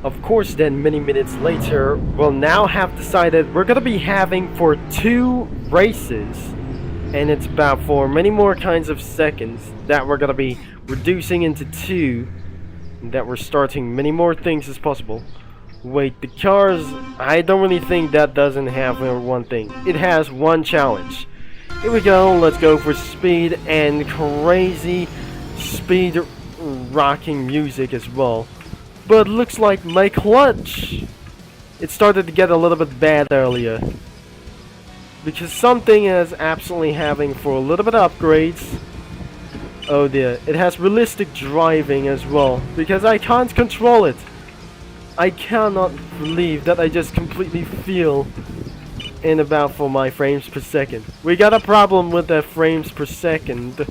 Of course, then many minutes later, we'll now have decided we're gonna be having for 2 races, and it's about for many more kinds of seconds that we're gonna be reducing into 2, that we're starting many more things as possible. Wait, the cars, I don't really think that doesn't have one thing. It has one challenge. Here we go, let's go for speed and crazy speed rocking music as well. But looks like my clutch, it started to get a little bit bad earlier. Because something is absolutely having for a little bit of upgrades. Oh dear, it has realistic driving as well. Because I can't control it. I cannot believe that I just completely feel in about for my frames per second. We got a problem with the frames per second.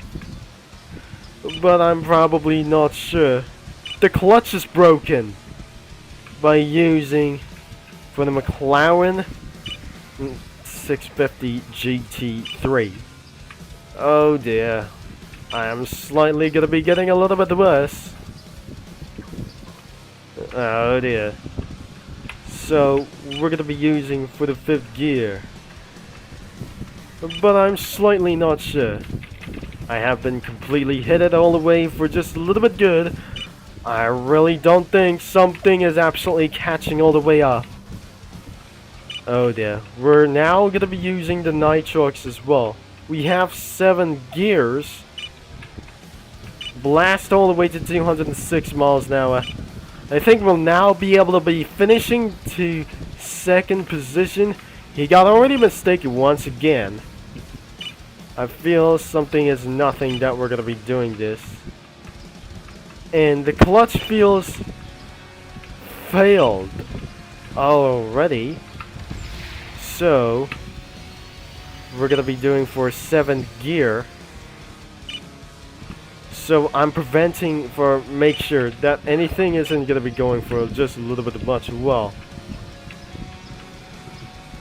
But I'm probably not sure. The clutch is broken by using for the McLaren 650 GT3. Oh dear, I am slightly gonna be getting a little bit worse. Oh dear. So we're gonna be using for the 5th gear, but I'm slightly not sure. I have been completely hit it all the way for just a little bit good. I really don't think something is absolutely catching all the way up. Oh dear. We're now going to be using the nitrox as well. We have 7 gears. Blast all the way to 206 miles an hour. I think we'll now be able to be finishing to 2nd position. He got already mistaken once again. I feel something is nothing that we're going to be doing this. And the clutch feels failed already. So we're gonna be doing for 7th gear. So I'm preventing for make sure that anything isn't gonna be going for just a little bit much well.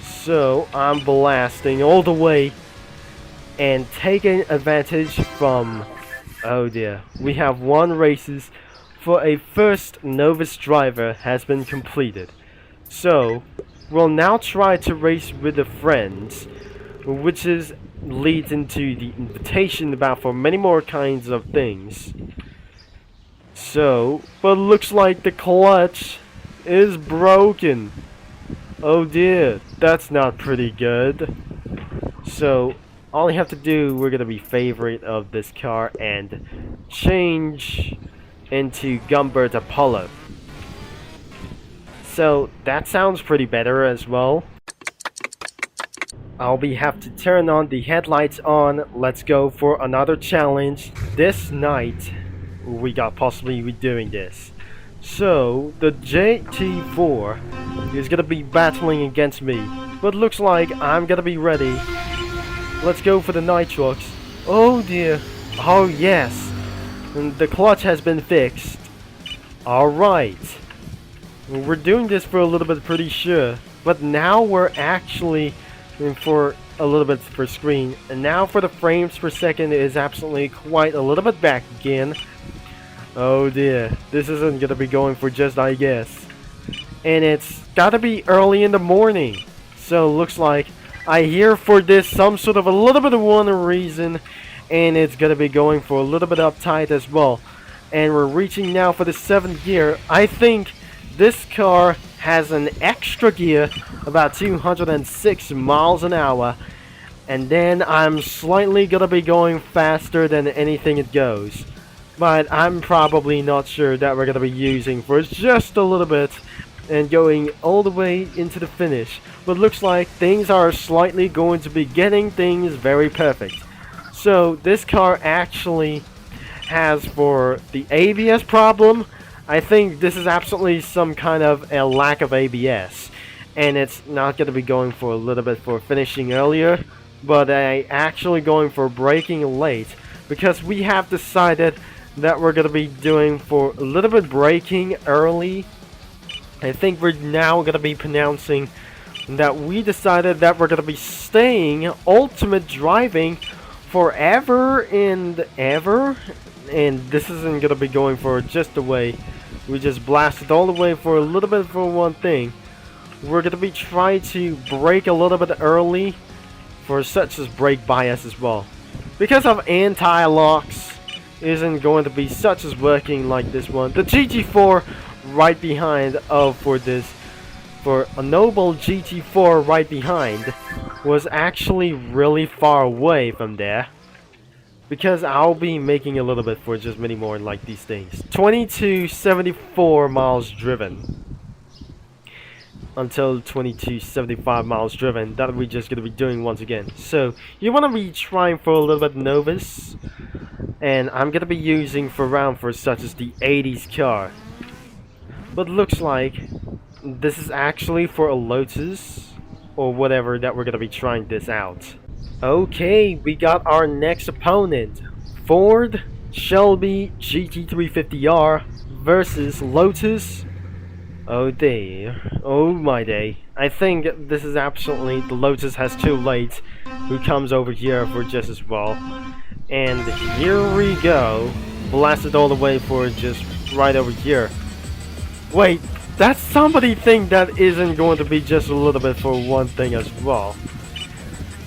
So I'm blasting all the way and taking advantage from, oh dear, we have 1 races for a first novice driver has been completed. So we'll now try to race with the friends, which is leads into the invitation about for many more kinds of things. So, but looks like the clutch is broken. Oh dear, that's not pretty good. So all you have to do, we're gonna be favorite of this car and change into Gumbert Apollo. So that sounds pretty better as well. I'll have to turn on the headlights on. Let's go for another challenge. This night we got possibly doing this. So the JT4 is gonna be battling against me, but looks like I'm gonna be ready. Let's go for the nitrox. Oh dear. Oh yes. And the clutch has been fixed. Alright. We're doing this for a little bit pretty sure. But now we're actually for a little bit for screen. And now for the frames per second is absolutely quite a little bit back again. Oh dear. This isn't gonna be going for just I guess. And it's gotta be early in the morning. So looks like I hear for this some sort of a little bit of one reason, and it's gonna be going for a little bit uptight as well. And we're reaching now for the 7th gear. I think this car has an extra gear about 206 miles an hour, and then I'm slightly gonna be going faster than anything it goes. But I'm probably not sure that we're gonna be using for just a little bit and going all the way into the finish. But looks like things are slightly going to be getting things very perfect. So this car actually has for the ABS problem, I think this is absolutely some kind of a lack of ABS. And it's not going to be going for a little bit for finishing earlier, but I actually going for braking late because we have decided that we're going to be doing for a little bit braking early. I think we're now going to be pronouncing that we decided that we're going to be staying ultimate driving forever and ever, and this isn't going to be going for just the way We just blasted all the way for a little bit for one thing. We're gonna be trying to brake a little bit early for such as brake bias as well. Because of anti-locks isn't going to be such as working like this one. The GT4 right behind for a noble GT4 right behind was actually really far away from there. Because I'll be making a little bit for just many more like these things. 2274 miles driven. Until 2275 miles driven. That we're just going to be doing once again. So, you want to be trying for a little bit novice. And I'm going to be using for round for such as the 80s car. But looks like this is actually for a Lotus. Or whatever that we're going to be trying this out. Okay, we got our next opponent. Ford Shelby GT350R versus Lotus. Oh dear. Oh my day. I think this is absolutely the Lotus has too late. Who comes over here for just as well. And here we go. Blasted all the way for just right over here. Wait, that's somebody think that isn't going to be just a little bit for one thing as well.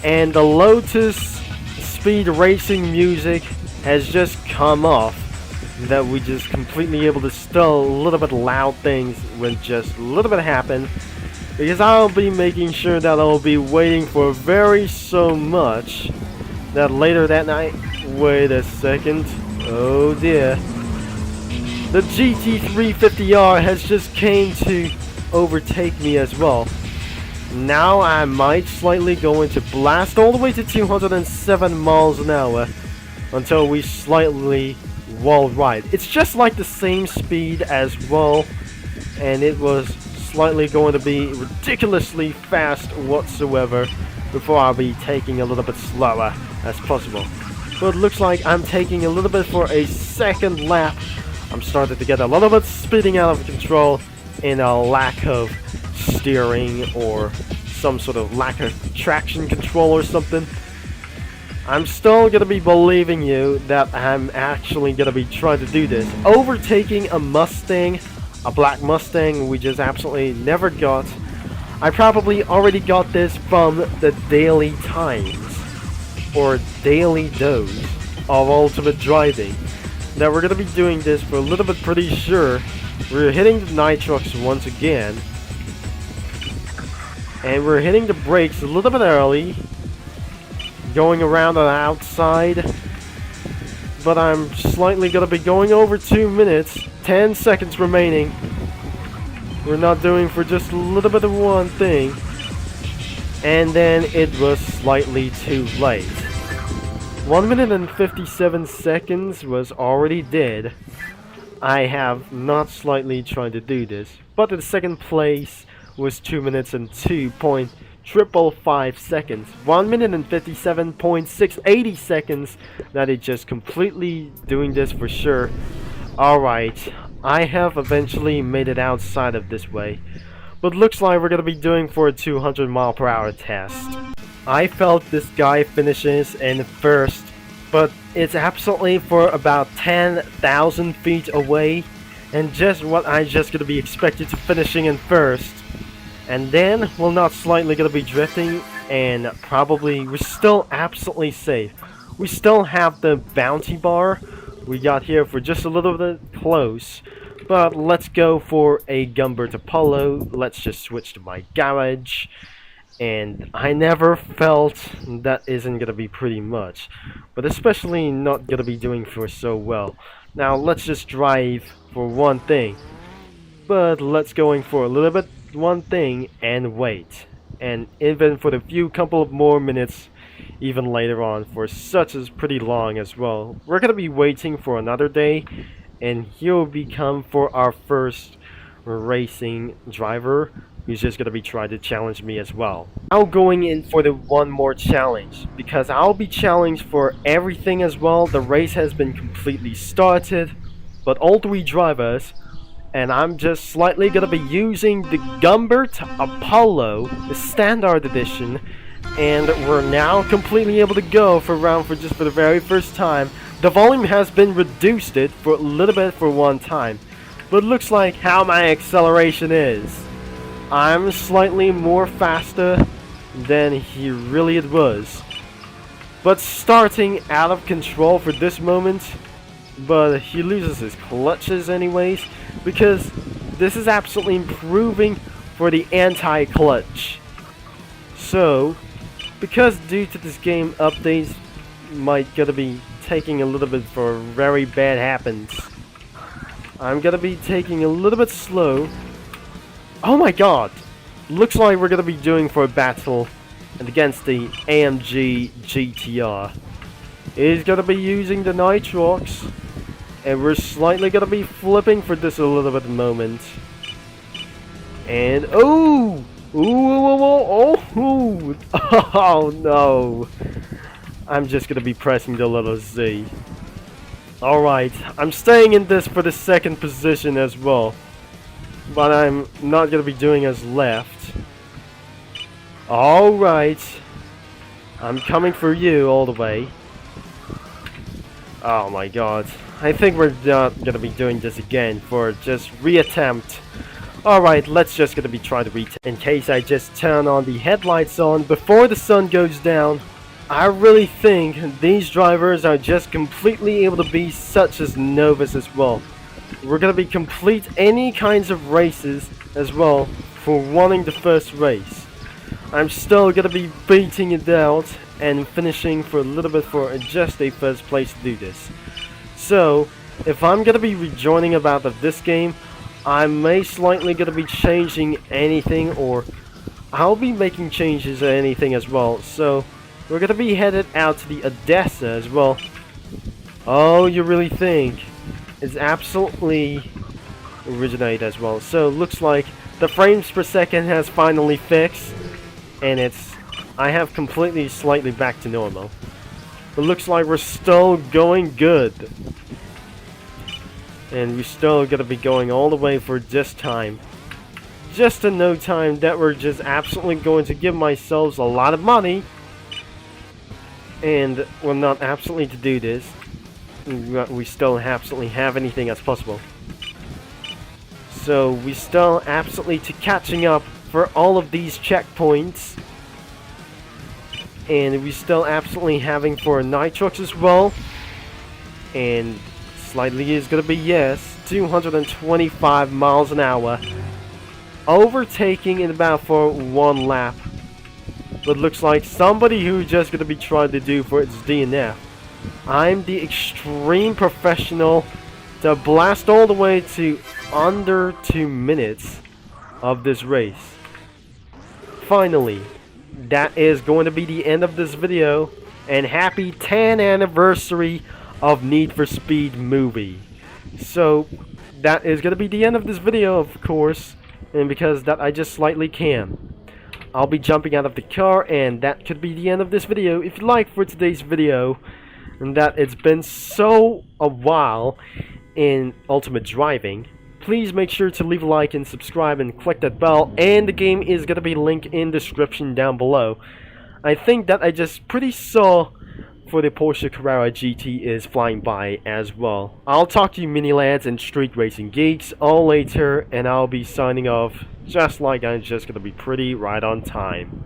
And the Lotus speed racing music has just come off. That we just completely able to still a little bit loud things when just a little bit happen. Because I'll be making sure that I'll be waiting for very so much that later that night. Wait a second. Oh dear. The GT350R has just came to overtake me as well. Now I might slightly go into blast all the way to 207 miles an hour until we slightly wall ride. It's just like the same speed as well, and it was slightly going to be ridiculously fast whatsoever before I'll be taking a little bit slower as possible. But it looks like I'm taking a little bit for a second lap. I'm starting to get a little bit speeding out of control and a lack of steering or some sort of lack of traction control or something. I'm still gonna be believing you that I'm actually gonna be trying to do this. Overtaking a Mustang, a black Mustang we just absolutely never got. I probably already got this from the Daily Times or Daily Dose of Ultimate Driving. That we're gonna be doing this for a little bit pretty sure. We're hitting the nitrox once again. And we're hitting the brakes a little bit early. Going around the outside. But I'm slightly gonna be going over 2 minutes. 10 seconds remaining. We're not doing for just a little bit of one thing. And then it was slightly too late. 1 minute and 57 seconds was already dead. I have not slightly tried to do this. But in second place was 2 minutes and 2.555 seconds. 1 minute and 57.680 seconds. That is just completely doing this for sure. Alright, I have eventually made it outside of this way. But looks like we're gonna be doing for a 200 mile per hour test. I felt this guy finishes in first, but it's absolutely for about 10,000 feet away. And just what I just gonna be expected to finishing in first. And then we're not slightly gonna be drifting, and probably we're still absolutely safe. We still have the bounty bar we got here for just a little bit close. But let's go for a Gumbert Apollo. Let's just switch to my garage. And I never felt that isn't gonna be pretty much. But especially not gonna be doing for so well. Now let's just drive for one thing. But let's going for a little bit one thing and wait. And even for the few couple of more minutes even later on for such as pretty long as well. We're gonna be waiting for another day, and he'll become for our first racing driver who's just gonna be trying to challenge me as well. Now going in for the one more challenge, because I'll be challenged for everything as well. The race has been completely started, but all three drivers, and I'm just slightly gonna be using the Gumbert Apollo, the standard edition, and we're now completely able to go for round for just for the very first time. The volume has been reduced it for a little bit for one time, but looks like how my acceleration is. I'm slightly more faster than he really was. But starting out of control for this moment, but he loses his clutches anyways, because this is absolutely improving for the anti-clutch. So, because due to this game updates might gonna be taking a little bit for very bad happens, I'm gonna be taking a little bit slow. Oh my god! Looks like we're gonna be doing for a battle against the AMG GTR. He's gonna be using the Nitrox, and we're slightly gonna be flipping for this a little bit moment. And oh! Oh no! I'm just gonna be pressing the little Z. Alright, I'm staying in this for the second position as well. But I'm not gonna be doing as left. Alright. I'm coming for you all the way. Oh my god. I think we're not gonna be doing this again for just reattempt. Alright, let's just gonna be trying to retake. In case I just turn on the headlights on before the sun goes down, I really think these drivers are just completely able to be such as novice as well. We're gonna be complete any kinds of races as well for wanting the first race. I'm still gonna be beating it out and finishing for a little bit for just a first place to do this. So, if I'm gonna be rejoining about this game, I may slightly gonna be changing anything, or I'll be making changes or anything as well. So, we're gonna be headed out to the Odessa as well. Oh, you really think? It's absolutely originate as well. So, looks like the frames per second has finally fixed, and I have completely slightly back to normal. But looks like we're still going good. And we still gotta be going all the way for this time. Just in no time that we're just absolutely going to give ourselves a lot of money. And we're not absolutely to do this. We still absolutely have anything as possible. So we still absolutely to catching up for all of these checkpoints. And we still absolutely having for Nitrox as well. And slightly is gonna be, yes, 225 miles an hour. Overtaking in about for one lap. But looks like somebody who just gonna be trying to do for its DNF. I'm the extreme professional to blast all the way to under 2 minutes of this race. Finally, that is going to be the end of this video, and happy 10th anniversary of Need for Speed movie. So that is going to be the end of this video, of course, and because that I just slightly can, I'll be jumping out of the car, and that could be the end of this video. If you like for today's video, and that it's been so a while in Ultimate Driving, please make sure to leave a like and subscribe and click that bell, and the game is gonna be linked in description down below. I think that I just pretty saw for the Porsche Carrera GT is flying by as well. I'll talk to you mini lads and street racing geeks all later, and I'll be signing off just like I'm just gonna be pretty right on time.